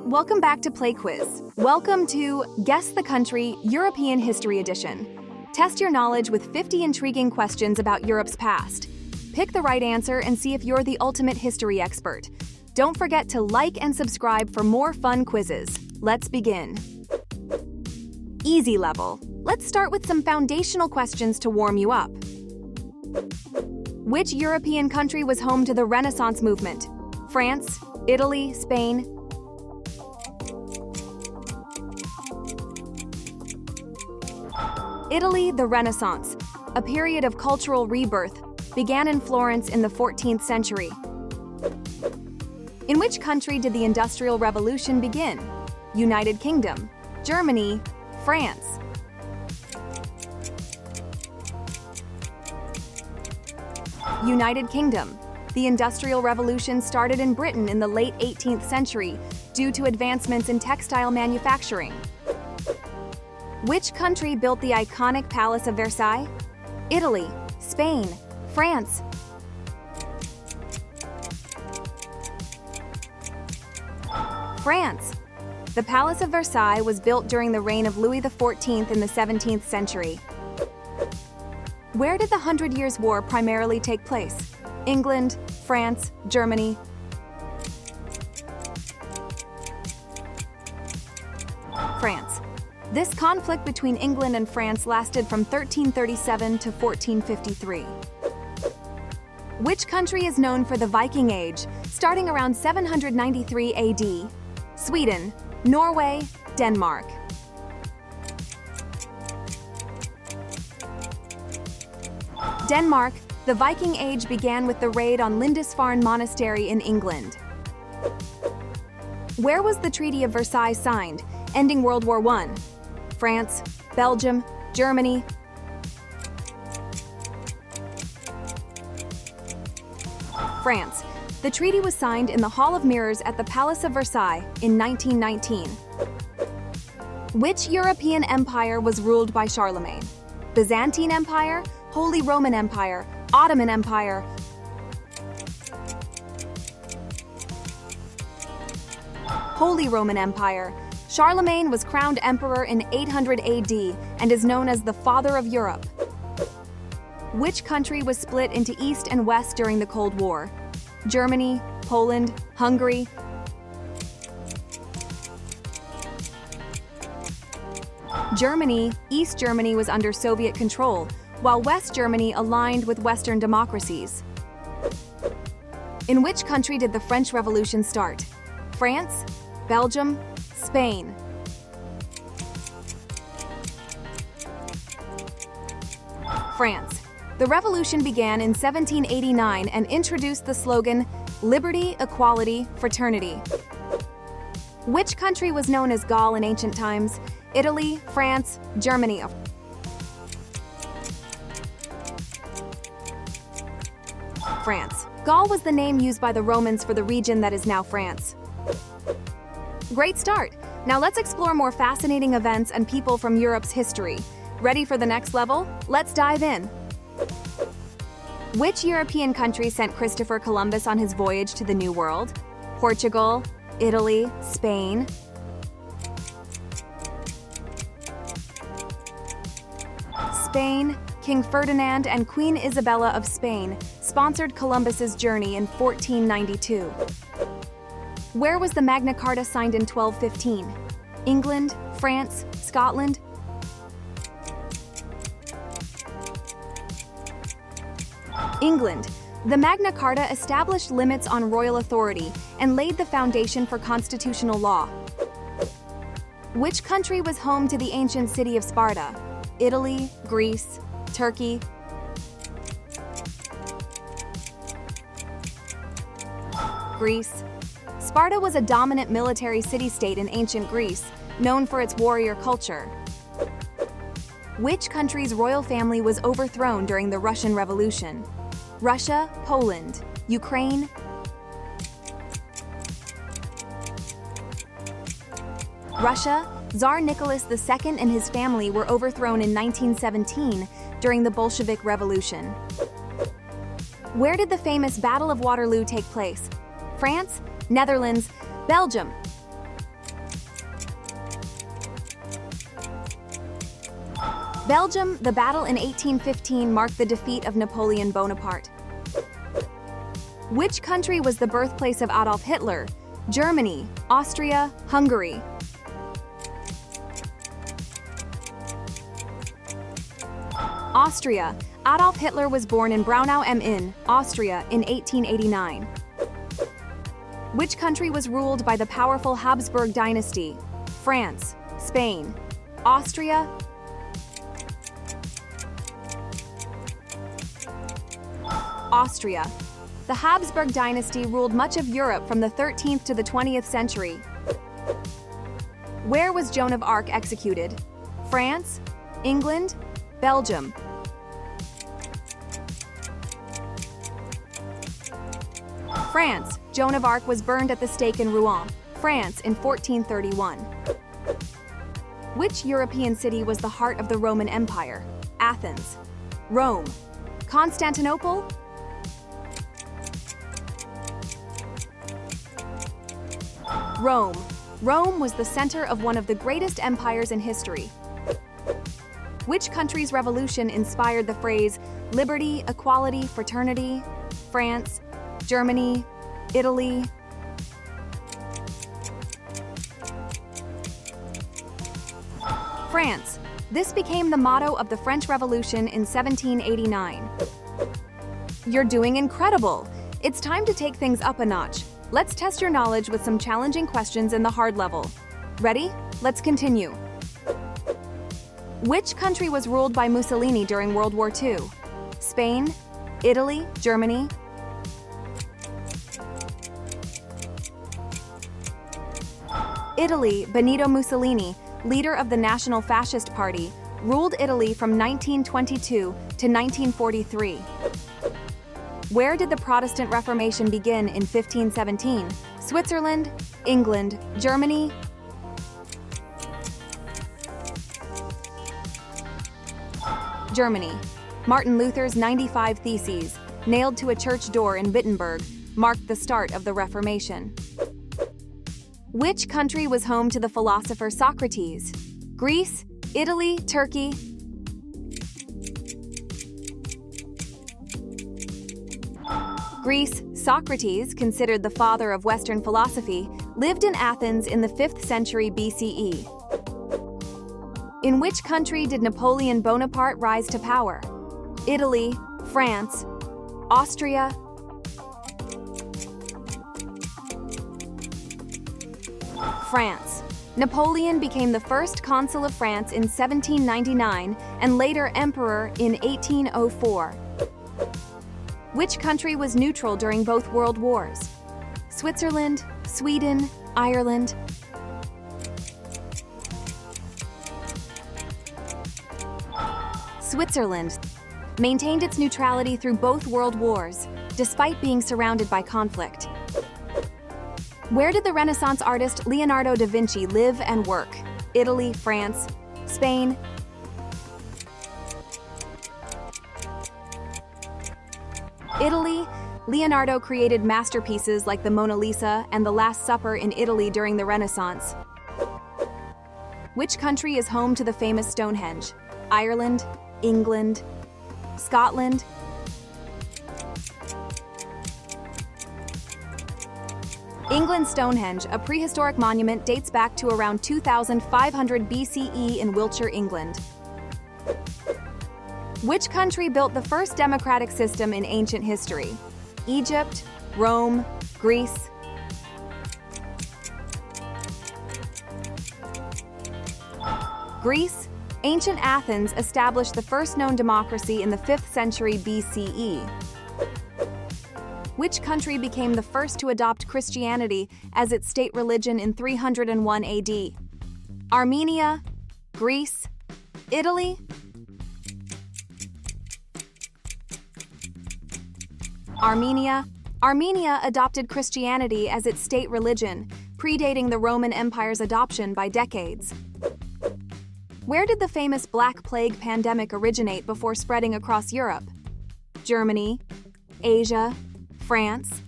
Welcome back to Play Quiz. Welcome to Guess the Country European History Edition. Test your knowledge with 50 intriguing questions about Europe's past. Pick the right answer and see if you're the ultimate history expert. Don't forget to like and subscribe for more fun quizzes. Let's begin. Easy level. Let's start with some foundational questions to warm you up. Which European country was home to the Renaissance movement? France, Italy, Spain? Italy, the Renaissance, a period of cultural rebirth, began in Florence in the 14th century. In which country did the Industrial Revolution begin? United Kingdom, Germany, France? United Kingdom. The Industrial Revolution started in Britain in the late 18th century due to advancements in textile manufacturing. Which country built the iconic Palace of Versailles? Italy, Spain, France? France. The Palace of Versailles was built during the reign of Louis XIV in the 17th century. Where did the Hundred Years' War primarily take place? England, France, Germany? France. This conflict between England and France lasted from 1337 to 1453. Which country is known for the Viking Age, starting around 793 AD? Sweden, Norway, Denmark? Denmark. The Viking Age began with the raid on Lindisfarne Monastery in England. Where was the Treaty of Versailles signed, ending World War I? France, Belgium, Germany? France. The treaty was signed in the Hall of Mirrors at the Palace of Versailles in 1919. Which European empire was ruled by Charlemagne? Byzantine Empire, Holy Roman Empire, Ottoman Empire? Holy Roman Empire. Charlemagne was crowned emperor in 800 AD and is known as the Father of Europe. Which country was split into East and West during the Cold War? Germany, Poland, Hungary? Germany. East Germany was under Soviet control, while West Germany aligned with Western democracies. In which country did the French Revolution start? France, Belgium, Spain? France. The revolution began in 1789 and introduced the slogan, Liberty, Equality, Fraternity. Which country was known as Gaul in ancient times? Italy, France, Germany? France. Gaul was the name used by the Romans for the region that is now France. Great start! Now let's explore more fascinating events and people from Europe's history. Ready for the next level? Let's dive in! Which European country sent Christopher Columbus on his voyage to the New World? Portugal, Italy, Spain? Spain. King Ferdinand and Queen Isabella of Spain sponsored Columbus's journey in 1492. Where was the Magna Carta signed in 1215? England, France, Scotland? England. The Magna Carta established limits on royal authority and laid the foundation for constitutional law. Which country was home to the ancient city of Sparta? Italy, Greece, Turkey? Greece. Sparta was a dominant military city-state in ancient Greece, known for its warrior culture. Which country's royal family was overthrown during the Russian Revolution? Russia, Poland, Ukraine? Russia. Tsar Nicholas II and his family were overthrown in 1917 during the Bolshevik Revolution. Where did the famous Battle of Waterloo take place? France, Netherlands, Belgium? Belgium, the battle in 1815 marked the defeat of Napoleon Bonaparte. Which country was the birthplace of Adolf Hitler? Germany, Austria, Hungary. Austria. Adolf Hitler was born in Braunau am Inn, Austria, in 1889. Which country was ruled by the powerful Habsburg dynasty? France, Spain, Austria. Austria. The Habsburg dynasty ruled much of Europe from the 13th to the 20th century. Where was Joan of Arc executed? France, England, Belgium. France. Joan of Arc was burned at the stake in Rouen, France in 1431. Which European city was the heart of the Roman Empire? Athens, Rome, Constantinople. Rome. Rome was the center of one of the greatest empires in history. Which country's revolution inspired the phrase liberty, equality, fraternity? France, Germany, Italy. France. This became the motto of the French Revolution in 1789. You're doing incredible! It's time to take things up a notch. Let's test your knowledge with some challenging questions in the hard level. Ready? Let's continue. Which country was ruled by Mussolini during World War II? Spain, Italy, Germany. Italy. Benito Mussolini, leader of the National Fascist Party, ruled Italy from 1922 to 1943. Where did the Protestant Reformation begin in 1517? Switzerland, England, Germany. Germany. Martin Luther's 95 Theses, nailed to a church door in Wittenberg, marked the start of the Reformation. Which country was home to the philosopher Socrates? Greece, Italy, Turkey. Greece. Socrates, considered the father of Western philosophy, lived in Athens in the 5th century BCE. In which country did Napoleon Bonaparte rise to power? Italy, France, Austria. France. Napoleon became the first consul of France in 1799 and later emperor in 1804. Which country was neutral during both World Wars? Switzerland, Sweden, Ireland. Switzerland maintained its neutrality through both World Wars, despite being surrounded by conflict. Where did the Renaissance artist Leonardo da Vinci live and work? Italy, France, Spain. Italy. Leonardo created masterpieces like the Mona Lisa and the Last Supper in Italy during the Renaissance. Which country is home to the famous Stonehenge? Ireland, England, Scotland. England's Stonehenge, a prehistoric monument, dates back to around 2500 BCE in Wiltshire, England. Which country built the first democratic system in ancient history? Egypt, Rome, Greece. Greece. Ancient Athens established the first known democracy in the 5th century BCE. Which country became the first to adopt Christianity as its state religion in 301 AD? Armenia, Greece, Italy. Armenia. Armenia adopted Christianity as its state religion, predating the Roman Empire's adoption by decades. Where did the famous Black Plague pandemic originate before spreading across Europe? Germany, Asia, France.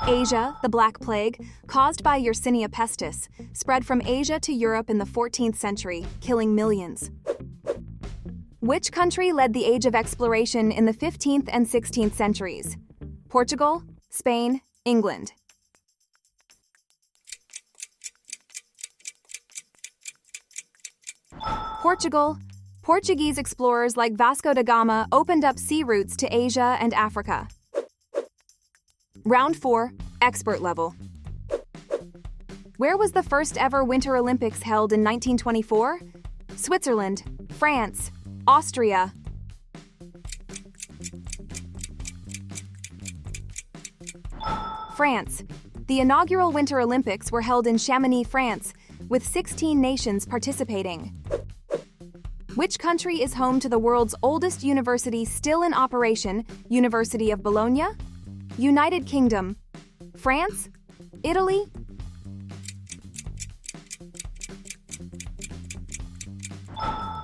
Asia, the Black Plague, caused by Yersinia pestis, spread from Asia to Europe in the 14th century, killing millions. Which country led the age of exploration in the 15th and 16th centuries? Portugal, Spain, England. Portugal. Portuguese explorers like Vasco da Gama opened up sea routes to Asia and Africa. Round 4, expert level. Where was the first ever Winter Olympics held in 1924? Switzerland, France, Austria. France. The inaugural Winter Olympics were held in Chamonix, France, with 16 nations participating. Which country is home to the world's oldest university still in operation, University of Bologna? United Kingdom. France? Italy?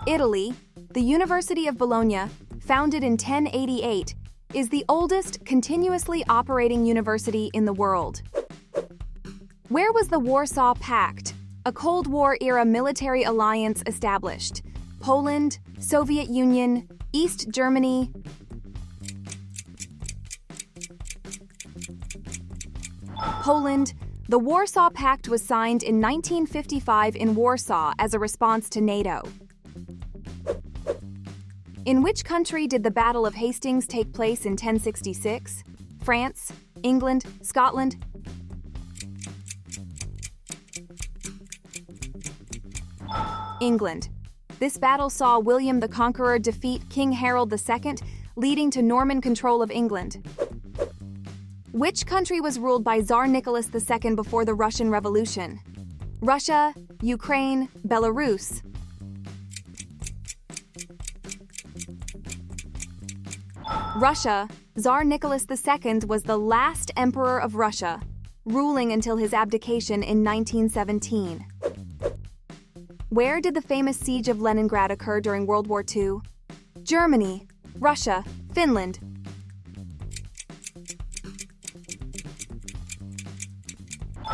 Italy. The University of Bologna, founded in 1088, is the oldest continuously operating university in the world. Where was the Warsaw Pact, a Cold War-era military alliance, established? Poland, Soviet Union, East Germany. Poland. The Warsaw Pact was signed in 1955 in Warsaw as a response to NATO. In which country did the Battle of Hastings take place in 1066? France, England, Scotland? England. This battle saw William the Conqueror defeat King Harold II, leading to Norman control of England. Which country was ruled by Tsar Nicholas II before the Russian Revolution? Russia, Ukraine, Belarus. Russia. Tsar Nicholas II was the last emperor of Russia, ruling until his abdication in 1917. Where did the famous siege of Leningrad occur during World War II? Germany, Russia, Finland.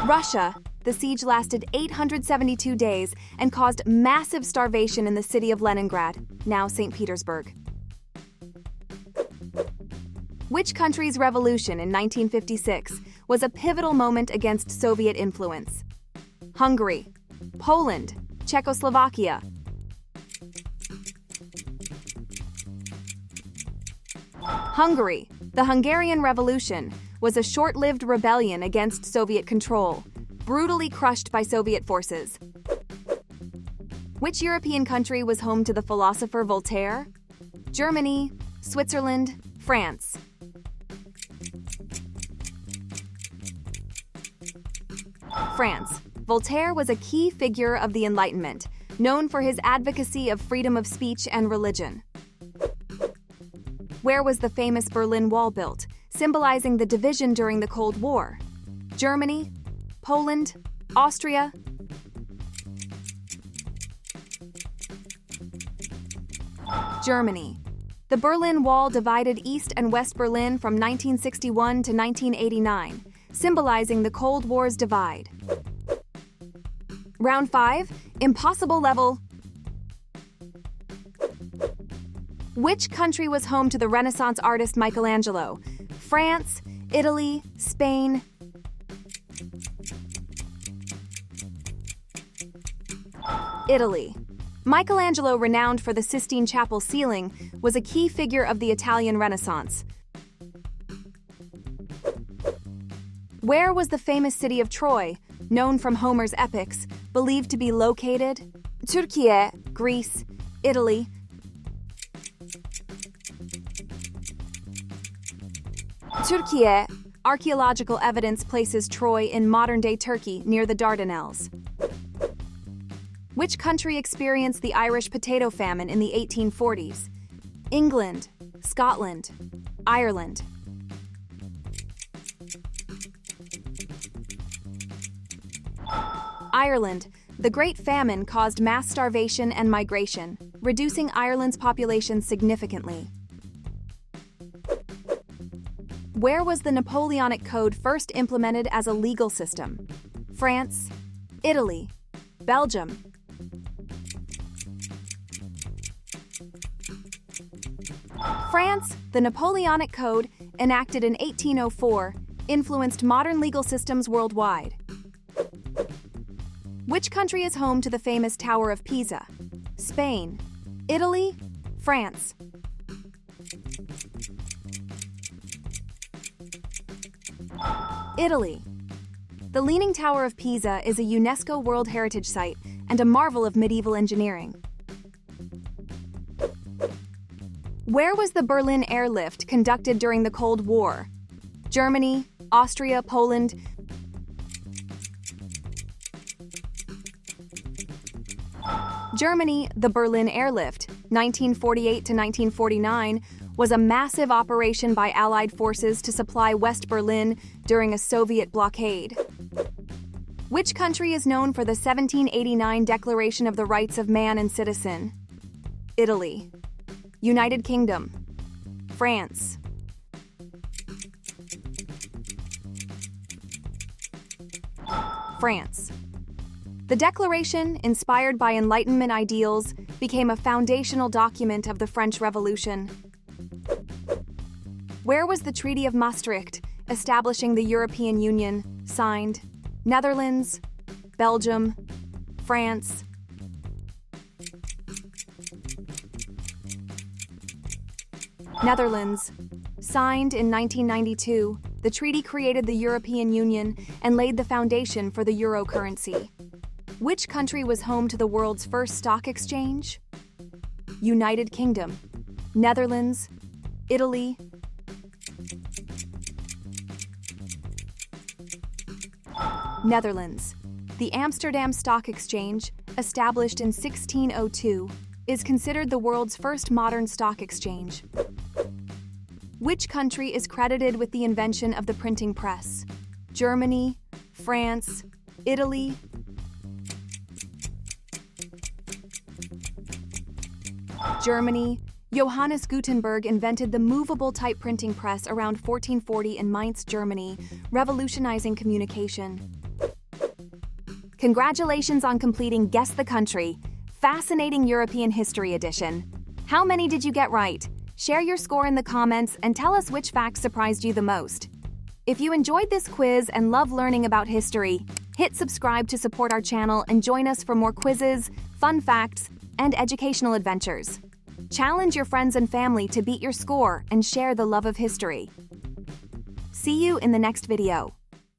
Russia. The siege lasted 872 days and caused massive starvation in the city of Leningrad, now St. Petersburg. Which country's revolution in 1956 was a pivotal moment against Soviet influence? Hungary, Poland, Czechoslovakia. Hungary. The Hungarian Revolution was a short-lived rebellion against Soviet control, brutally crushed by Soviet forces. Which European country was home to the philosopher Voltaire? Germany, Switzerland, France. France. Voltaire was a key figure of the Enlightenment, known for his advocacy of freedom of speech and religion. Where was the famous Berlin Wall built, symbolizing the division during the Cold War? Germany, Poland, Austria. Germany. The Berlin Wall divided East and West Berlin from 1961 to 1989, symbolizing the Cold War's divide. Round 5, impossible level. Which country was home to the Renaissance artist Michelangelo? France, Italy, Spain. Italy. Michelangelo, renowned for the Sistine Chapel ceiling, was a key figure of the Italian Renaissance. Where was the famous city of Troy, known from Homer's epics, believed to be located? Turkey, Greece, Italy. Turkey. Archaeological evidence places Troy in modern-day Turkey near the Dardanelles. Which country experienced the Irish potato famine in the 1840s? England, Scotland, Ireland. Ireland. The Great Famine caused mass starvation and migration, reducing Ireland's population significantly. Where was the Napoleonic Code first implemented as a legal system? France, Italy, Belgium. France, the Napoleonic Code, enacted in 1804, influenced modern legal systems worldwide. Which country is home to the famous Tower of Pisa? Spain, Italy, France. Italy. The Leaning Tower of Pisa is a UNESCO World Heritage Site and a marvel of medieval engineering. Where was the Berlin Airlift conducted during the Cold War? Germany, Austria, Poland. Germany, the Berlin Airlift, 1948 to 1949, was a massive operation by Allied forces to supply West Berlin during a Soviet blockade. Which country is known for the 1789 Declaration of the Rights of Man and Citizen? Italy. United Kingdom. France. France. The Declaration, inspired by Enlightenment ideals, became a foundational document of the French Revolution. Where was the Treaty of Maastricht, establishing the European Union, signed? Netherlands, Belgium, France. Netherlands. Signed in 1992, the treaty created the European Union and laid the foundation for the euro currency. Which country was home to the world's first stock exchange? United Kingdom, Netherlands, Italy. Netherlands. The Amsterdam Stock Exchange, established in 1602, is considered the world's first modern stock exchange. Which country is credited with the invention of the printing press? Germany, France, Italy. Germany. Johannes Gutenberg invented the movable type printing press around 1440 in Mainz, Germany, revolutionizing communication. Congratulations on completing Guess the Country, Fascinating European History Edition. How many did you get right? Share your score in the comments and tell us which facts surprised you the most. If you enjoyed this quiz and love learning about history, hit subscribe to support our channel and join us for more quizzes, fun facts, and educational adventures. Challenge your friends and family to beat your score and share the love of history. See you in the next video.